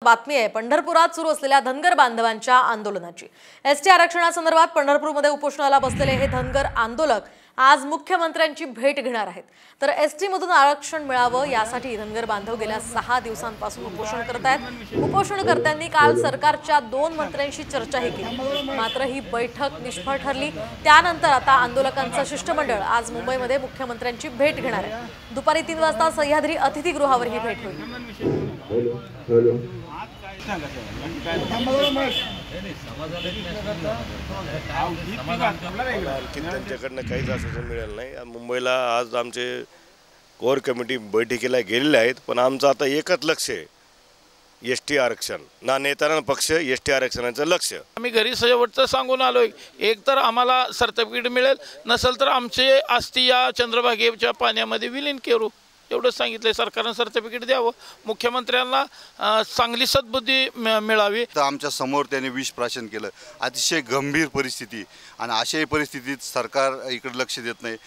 बातमी आहे पंढरपुरात सुरू असलेल्या धनगर बांधवांच्या आंदोलनाची। एसटी आरक्षणासंदर्भात पंढरपूरमध्ये उपोषणाला बसलेले हे धनगर आंदोलक आज मुख्यमंत्र्यांची भेट घेणार आहेत। तर एसटी मधून आरक्षण मिळावं यासाठी धनगर बांधव गेल्या 6 दिवसांपासून उपोषण करत आहेत। उपोषणकर्त्यांनी काल सरकारच्या 2 मंत्र्यांशी चर्चाही केली, मात्र ही बैठक निष्फळ ठरली। त्यानंतर आता आंदोलकांचं शिष्टमंडळ आज मुंबईमध्ये मुख्यमंत्र्यांची भेट घेणार आहे। दुपारी 3 वाजता सह्याद्री अतिथीगृहावर ही भेट होईल। त्यांच्याकडनं काहीच आश्वासन मिळालं नाही। मुंबईला आज आमचे कोर कमिटी बैठकीला गेलेले आहेत, पण आमचं आता एकच लक्ष आहे, एसटी आरक्षण। ना नेता ना पक्ष, एसटी आरक्षणाचं लक्ष। आम्ही घरी शेवटचं सांगून आलोय, एक तर आम्हाला सर्टिफिकेट मिळेल, नसेल तर आमचे अस्थि या चंद्रभागेच्या पाण्यामध्ये विलीन करू, एवढंच सांगितलंय। सरकारने सर्टिफिकेट द्यावं, मुख्यमंत्र्यांना चांगली सद्बुद्धी मिळावी। तर आमच्या समोर त्यांनी विष प्राशन केलं, अतिशय गंभीर परिस्थिती, आणि अशाही परिस्थितीत सरकार इकडे लक्ष देत नाही।